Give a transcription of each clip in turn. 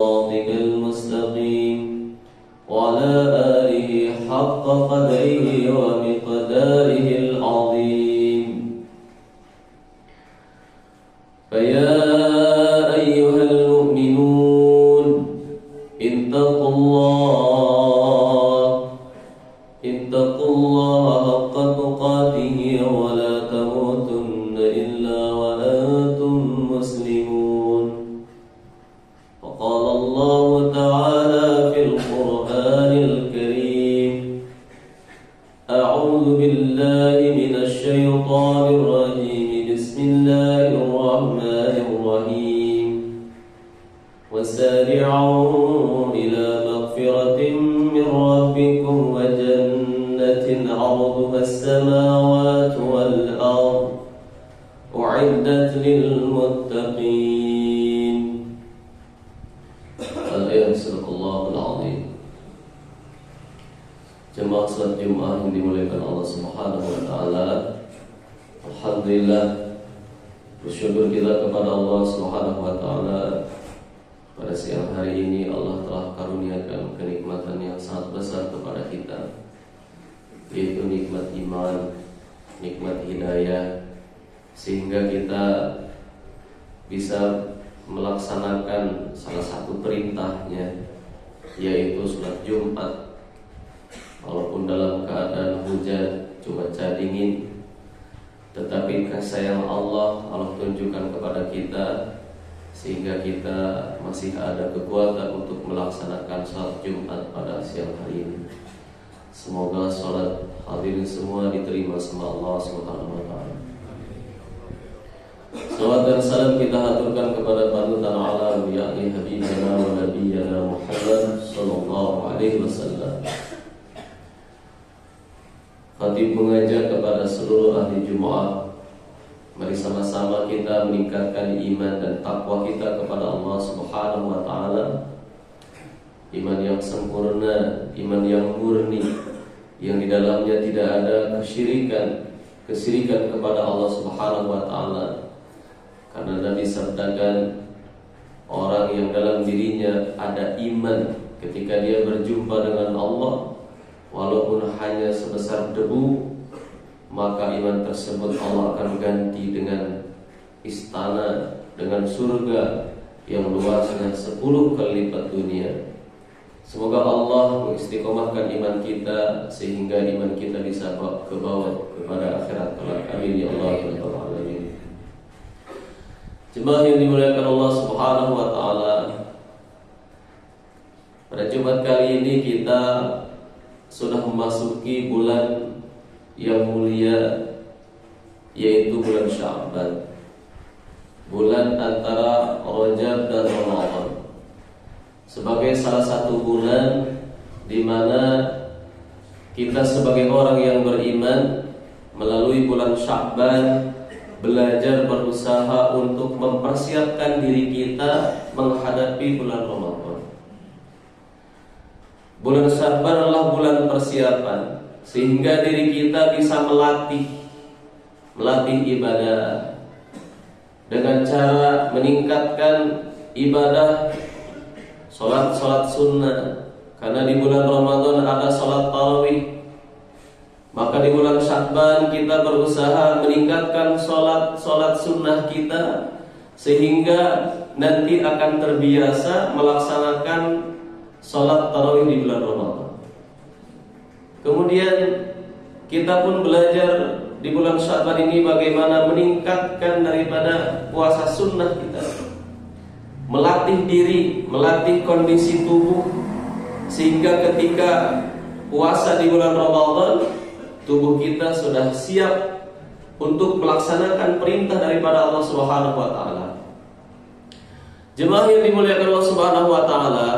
صراطك المستقيم وعلى آله حق قدره ومقداره العظيم. فيا أيها المؤمنون اتقوا الله حق تقاته ولا تموتن إلا وأنتم مسلمون. وقال الله تعالى في القرآن الكريم: أعوذ بالله من الشيطان الرجيم. بسم الله الرحمن الرحيم. وسارعوا إلى مغفرة من ربكم وجنة عرضها السماوات والأرض أعدت للمتقين. Sadaqallahul Azim. Jemaah salat Jumat yang dimuliakan Allah Subhanahu wa taala. Alhamdulillah, bersyukur kita kepada Allah Subhanahu wa taala. Pada siang hari ini Allah telah karuniakan kenikmatan yang sangat besar kepada kita, yaitu nikmat iman, nikmat hidayah, sehingga kita bisa melaksanakan salah satu perintahnya, yaitu sholat Jumat. Walaupun dalam keadaan hujan, cuaca dingin, tetapi kasih sayang Allah tunjukkan kepada kita, sehingga kita masih ada kekuatan untuk melaksanakan sholat Jumat pada siang hari ini. Semoga sholat hadirin semua diterima sama Allah Subhanahu wa ta'ala. Salawat dan salam kita haturkan kepada panutan alam, yakni Habibana wa Nabiyyana Muhammad sallallahu alaihi wasallam. Khatib mengajak kepada seluruh ahli Jumat, mari sama-sama kita meningkatkan iman dan takwa kita kepada Allah Subhanahu wa ta'ala. Iman yang sempurna, iman yang murni, yang di dalamnya tidak ada kesyirikan kepada Allah Subhanahu wa ta'ala. Karena Nabi sabdakan, orang yang dalam dirinya ada iman ketika dia berjumpa dengan Allah, walaupun hanya sebesar debu, maka iman tersebut Allah akan ganti dengan istana, dengan surga yang luasnya 10 kali lipat dunia. Semoga Allah mengistiqomahkan iman kita, sehingga iman kita bisa ke bawah kepada akhirat kelak. Amin ya Allah ya Rabbal alamin. Jemaah yang dimuliakan Allah Subhanahu wa ta'ala, pada Jumat kali ini kita sudah memasuki bulan yang mulia, yaitu bulan Sya'ban, bulan antara Rajab dan Ramadan, sebagai salah satu bulan di mana kita sebagai orang yang beriman melalui bulan Sya'ban belajar berusaha untuk mempersiapkan diri kita menghadapi bulan Ramadan. Bulan Sya'ban adalah bulan persiapan, sehingga diri kita bisa melatih ibadah dengan cara meningkatkan ibadah solat sunnah. Karena di bulan Ramadan ada solat tarawih, maka di bulan Sya'ban kita berusaha meningkatkan solat sunnah kita, sehingga nanti akan terbiasa melaksanakan solat tarawih di bulan Ramadan. Kemudian kita pun belajar di bulan Sya'ban ini bagaimana meningkatkan daripada puasa sunnah kita, melatih diri, melatih kondisi tubuh, sehingga ketika puasa di bulan Ramadan tubuh kita sudah siap untuk melaksanakan perintah daripada Allah Subhanahu wa ta'ala. Jemaah yang dimuliakan Allah Subhanahu wa ta'ala,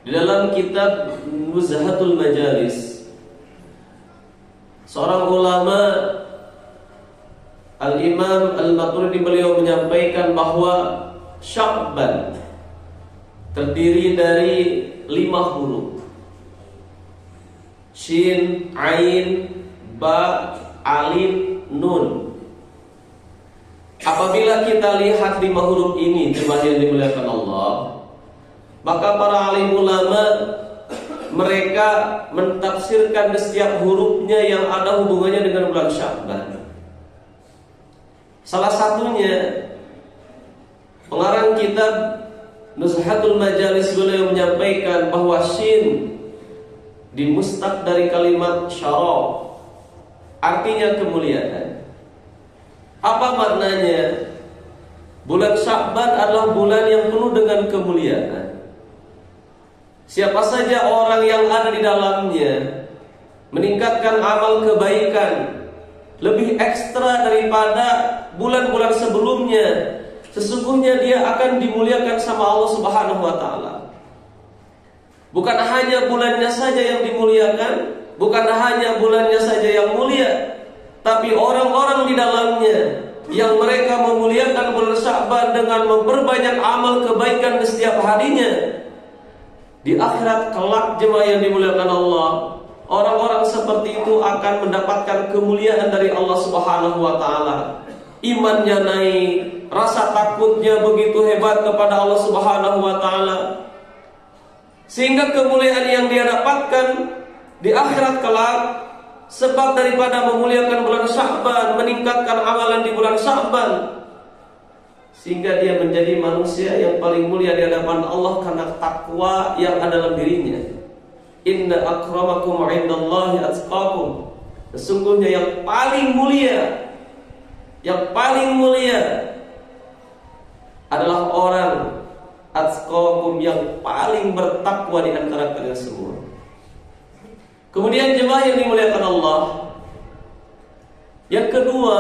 di dalam kitab Nuzhatul Majalis, seorang ulama Al-Imam Al-Maturidi, beliau menyampaikan bahwa Sya'ban terdiri dari 5 huruf: Shin, Ain, Ba, Alif, Nun. Apabila kita lihat 5 huruf ini, jemaah yang dimuliakan Allah, Maka para alim ulama mereka mentafsirkan setiap hurufnya yang ada hubungannya dengan bulan Sya'ban. Salah satunya pengarang kitab Nuzhatul Majalis beliau menyampaikan bahwa shin dimustaq dari kalimat syaraf, artinya kemuliaan. Apa maknanya? Bulan Sya'ban adalah bulan yang penuh dengan kemuliaan. Siapa saja orang yang ada di dalamnya meningkatkan amal kebaikan lebih ekstra daripada bulan-bulan sebelumnya, sesungguhnya dia akan dimuliakan sama Allah Subhanahu wa taala. Bukan hanya bulannya saja yang dimuliakan, bukan hanya bulannya saja yang mulia, tapi orang-orang di dalamnya yang mereka memuliakan bulan Sya'ban dengan memperbanyak amal kebaikan di setiap harinya. Di akhirat kelak jemaah yang dimuliakan Allah, orang-orang seperti itu akan mendapatkan kemuliaan dari Allah Subhanahu wa taala. Imannya naik, rasa takutnya begitu hebat kepada Allah Subhanahu wa taala, sehingga kemuliaan yang dia dapatkan di akhirat kelak sebab daripada memuliakan bulan Sya'ban, meningkatkan amalan di bulan Sya'ban, sehingga dia menjadi manusia yang paling mulia di hadapan Allah karena takwa yang ada dalam dirinya. Inna akramakum 'indallahi atqakum. Sesungguhnya yang paling mulia adalah orang atqakum, yang paling bertakwa di antara kalian semua. Kemudian jemaah yang dimuliakan Allah, yang kedua,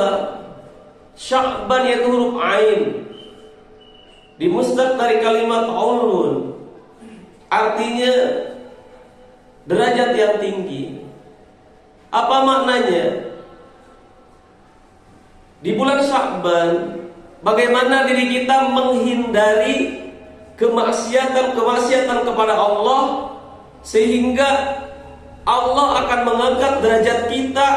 Sya'ban yaitu huruf Ain, dimustaq dari kalimat ulun, artinya derajat yang tinggi. Apa maknanya? Di bulan Sya'ban, bagaimana diri kita menghindari kemaksiatan kepada Allah, sehingga Allah akan mengangkat derajat kita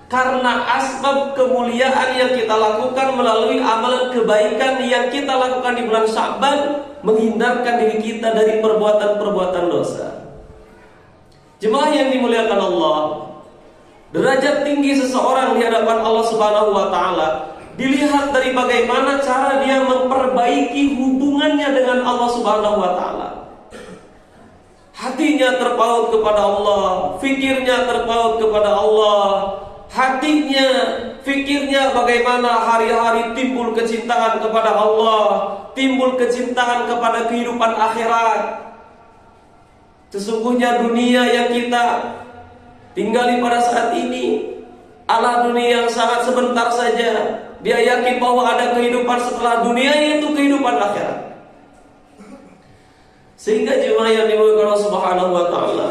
karena asbab kemuliaan yang kita lakukan melalui amalan kebaikan yang kita lakukan di bulan Sya'ban, menghindarkan diri kita dari perbuatan-perbuatan dosa. Jemaah yang dimuliakan Allah, derajat tinggi seseorang di hadapan Allah Subhanahu wa taala dilihat dari bagaimana cara dia memperbaiki hubungannya dengan Allah Subhanahu wa taala. Hatinya terpaut kepada Allah, fikirnya terpaut kepada Allah, hatinya, fikirnya bagaimana hari-hari timbul kecintaan kepada Allah, timbul kecintaan kepada kehidupan akhirat. Sesungguhnya dunia yang kita tinggali pada saat ini adalah dunia yang sangat sebentar saja. Dia yakin bahwa ada kehidupan setelah dunia, yaitu kehidupan akhirat. Sehingga jemaah yang dimuliakan Allah Subhanahu wa taala,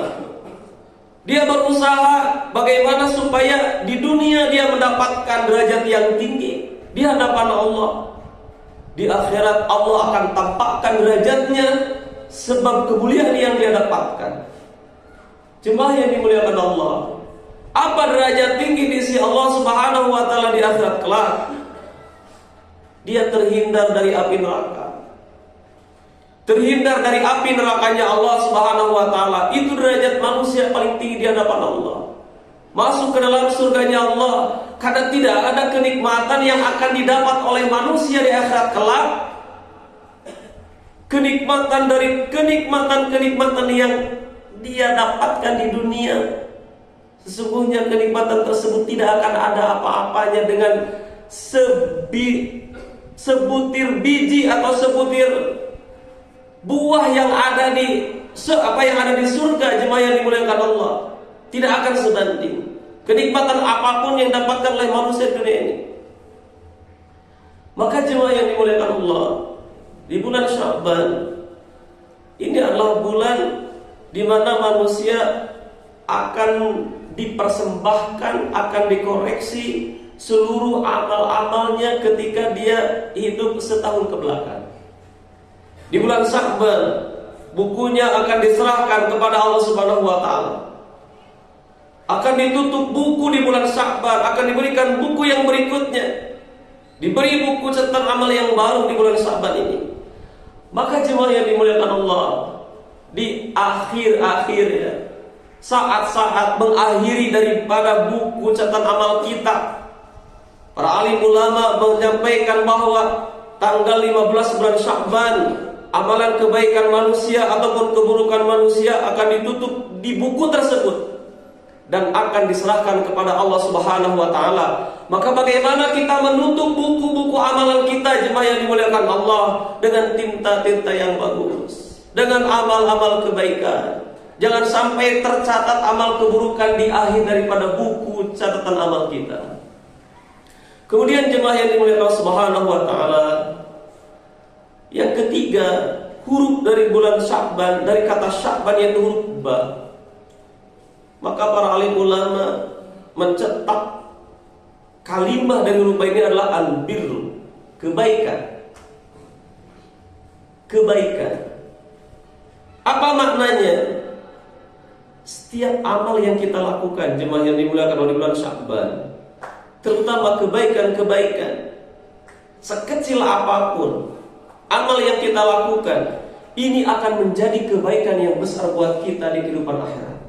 dia berusaha bagaimana supaya di dunia dia mendapatkan derajat yang tinggi di hadapan Allah. Di akhirat Allah akan tampakkan derajatnya sebab kemuliaan yang dia dapatkan. Jemaah yang dimuliakan Allah, apa derajat tinggi di sisi Allah Subhanahu wa taala di akhirat kelak? Dia terhindar dari api neraka. Terhindar dari api nerakanya Allah Subhanahu wa taala. Itu derajat manusia paling tinggi di hadapan Allah. Masuk ke dalam surganya Allah, karena tidak ada kenikmatan yang akan didapat oleh manusia di akhirat kelak. Kenikmatan dari kenikmatan yang dia dapatkan di dunia, sesungguhnya kenikmatan tersebut tidak akan ada apa-apanya dengan sebutir biji atau sebutir buah yang ada di surga. Jemaah yang dimuliakan Allah, tidak akan sebanding kenikmatan apapun yang dapatkan oleh manusia di dunia ini. Maka jemaah yang dimuliakan Allah, di bulan Sya'ban ini adalah bulan di mana manusia akan dipersembahkan, akan dikoreksi seluruh amal-amalnya ketika dia hidup setahun ke belakang. Di bulan Sya'ban, bukunya akan diserahkan kepada Allah Subhanahu wa taala. Akan ditutup buku di bulan Sya'ban, akan diberikan buku yang berikutnya. Diberi buku catatan amal yang baru di bulan Sya'ban ini. Maka jemaah yang dimuliakan Allah, di akhir-akhir ya, saat-saat mengakhiri daripada buku catatan amal kita, para alim ulama menyampaikan bahwa tanggal 15 bulan Sya'ban, amalan kebaikan manusia ataupun keburukan manusia akan ditutup di buku tersebut dan akan diserahkan kepada Allah Subhanahu wa taala. Maka bagaimana kita menutup buku-buku amalan kita, jemaah yang dimuliakan Allah, dengan tinta-tinta yang bagus, dengan amal-amal kebaikan. Jangan sampai tercatat amal keburukan di akhir daripada buku catatan amal kita. Kemudian jemaah yang dimuliakan Allah Subhanahu wa taala, yang ketiga, huruf dari bulan Sya'ban, dari kata Sya'ban yaitu huruf ba. Maka para alim ulama mencetak kalimah dari huruf ba ini adalah al-birru, kebaikan. Kebaikan. Apa maknanya? Setiap amal yang kita lakukan, jemaah yang dimuliakan oleh bulan Sya'ban, terutama kebaikan-kebaikan, sekecil apapun amal yang kita lakukan, ini akan menjadi kebaikan yang besar buat kita di kehidupan akhirat.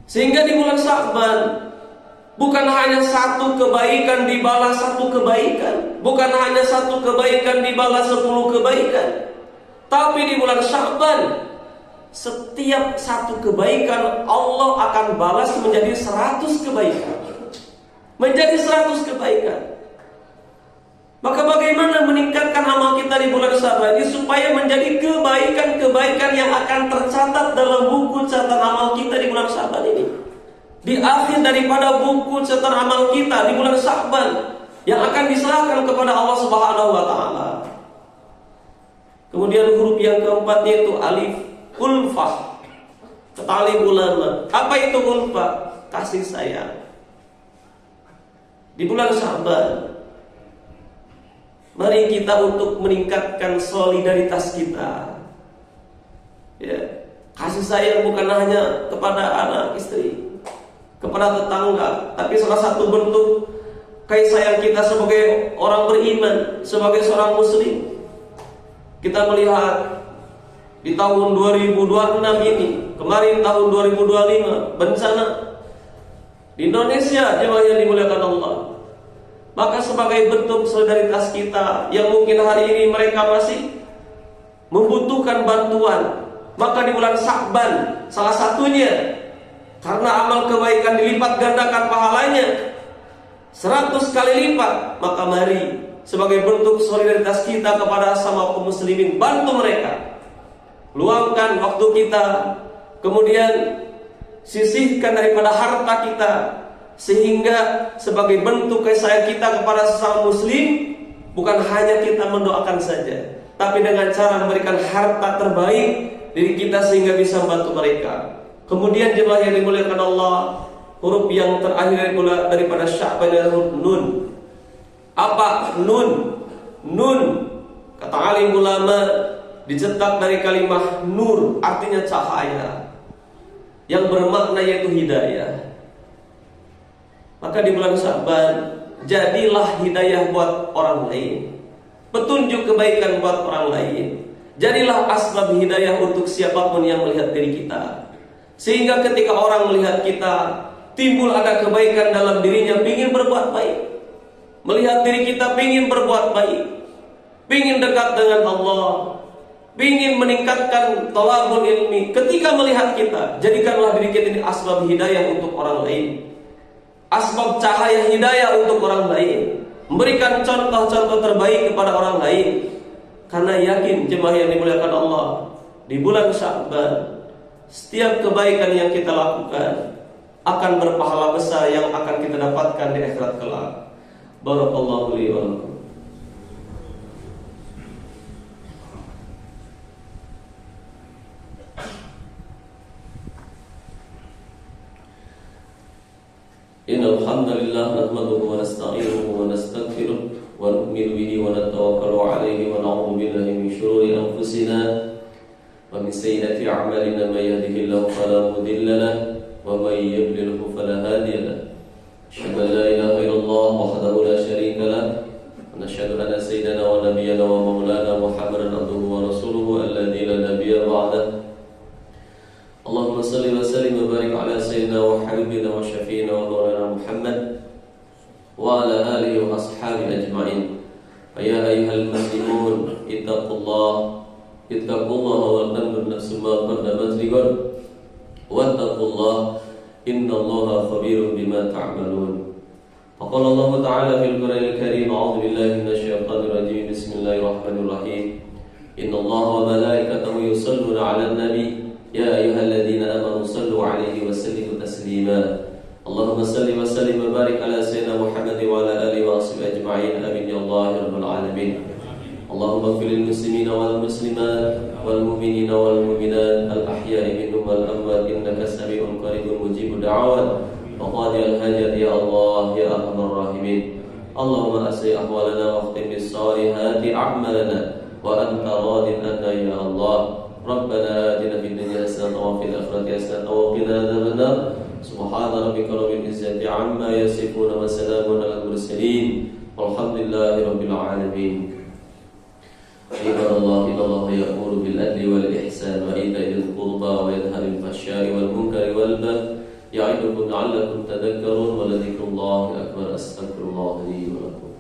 Sehingga di bulan Sya'ban bukan hanya satu kebaikan dibalas satu kebaikan, bukan hanya satu kebaikan dibalas 10 kebaikan, tapi di bulan Sya'ban setiap satu kebaikan Allah akan balas menjadi 100 kebaikan. Menjadi 100 kebaikan. Maka bagaimana meningkatkan amal kita di bulan Sya'ban ini supaya menjadi kebaikan-kebaikan yang akan tercatat dalam buku catatan amal kita di bulan Sya'ban ini. Di akhir daripada buku catatan amal kita di bulan Sya'ban yang akan diserahkan kepada Allah Subhanahu wa taala. Kemudian huruf yang keempat yaitu alif, ulfah. Kata alim ulama, apa itu ulfah? Kasih sayang. Di bulan Sya'ban, mari kita untuk meningkatkan solidaritas kita. Ya, kasih sayang bukan hanya kepada anak istri, kepada tetangga, tapi salah satu bentuk kasih sayang kita sebagai orang beriman, sebagai seorang muslim. Kita melihat di tahun 2026 ini, kemarin tahun 2025, bencana di Indonesia, jemaah yang dimuliakan Allah. Maka sebagai bentuk solidaritas kita yang mungkin hari ini mereka masih membutuhkan bantuan, maka di bulan Sya'ban salah satunya karena amal kebaikan dilipat gandakan pahalanya 100 kali lipat, maka mari sebagai bentuk solidaritas kita kepada sama kaum muslimin, bantu mereka, luangkan waktu kita, kemudian sisihkan daripada harta kita, sehingga sebagai bentuk kasih sayang kita kepada sesama muslim, bukan hanya kita mendoakan saja, tapi dengan cara memberikan harta terbaik diri kita sehingga bisa membantu mereka. Kemudian jemaah yang dimuliakan Allah, huruf yang terakhir daripada Sya'ban adalah huruf nun. Apa nun? Nun, kata alim ulama, dicetak dari kalimat nur, artinya cahaya, yang bermakna yaitu hidayah. Maka di bulan Sya'ban, jadilah hidayah buat orang lain, petunjuk kebaikan buat orang lain. Jadilah asbab hidayah untuk siapapun yang melihat diri kita, sehingga ketika orang melihat kita, timbul ada kebaikan dalam dirinya, ingin berbuat baik. Melihat diri kita ingin berbuat baik, ingin dekat dengan Allah, ingin meningkatkan thalabul ilmi. Ketika melihat kita, jadikanlah diri kita ini asbab hidayah untuk orang lain, asbab cahaya hidayah untuk orang lain, memberikan contoh-contoh terbaik kepada orang lain. Karena yakin jemaah yang dimuliakan Allah, di bulan Sya'ban setiap kebaikan yang kita lakukan akan berpahala besar yang akan kita dapatkan di akhirat kelak. Barakallahu li wa lakum. Innal hamdalillah nahmaduhu wa nasta'inuhu wa nastaghfiruh wa nu'minu bihi wa natawakkalu 'alaihi wa na'udzu billahi min shururi anfusina wa min sayyiati a'malina may yahdihillahu fala mudilla lahu wa may yudlilhu fala hadiya lahu. Asyhadu an la ilaha illallah wahdahu la syarika lahu wa ونشهد أن سيدنا ونبينا ومولانا محمدا عبده ورسوله الذي لا نبي بعده. اللهم صل وسلم وبارك على سيدنا وحبيبنا وشفينا ومولانا محمد وعلى آله وأصحابه أجمعين. فيا أيها المسلمون اتقوا الله ولتنظر نفس ما قدمت لغد واتقوا الله إن الله خبير بما تعملون. فقال الله تعالى في القرآن الكريم: أعوذ بالله من الشيطان الرجيم، بسم الله الرحمن الرحيم. إن الله وملائكته يصلون على النبي يا أيها الذين آمنوا صلوا عليه وسلموا تسليما. اللهم صل وسلم وبارك على سيدنا محمد وعلى آله وصحبه أجمعين. آمين يا الله رب العالمين. اللهم اغفر للمسلمين والمسلمات والمؤمنين والمؤمنات الأحياء منهم والأموات إنك سميع قريب مجيب الدعوات وقاضي الحاجات يا الله يا أرحم الراحمين. اللهم أصلح أحوالنا واختم بالصالحات أعمالنا وأنت راض عنا يا الله. ربنا آتنا في الدنيا حسنة وفي الآخرة حسنة وقنا عذاب النار. سبحان ربك رب العزة عما يصفون وسلام على المرسلين والحمد لله رب العالمين. عباد الله إن الله يأمر بالعدل والإحسان وإيتاء ذي القربى وينهى عن الفحشاء والمنكر والبغي يعظكم لعلكم تذكرون ولذكر الله أكبر. أستغفر الله لي ولكم.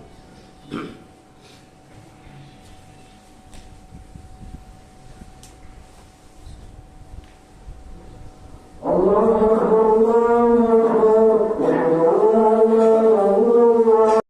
الله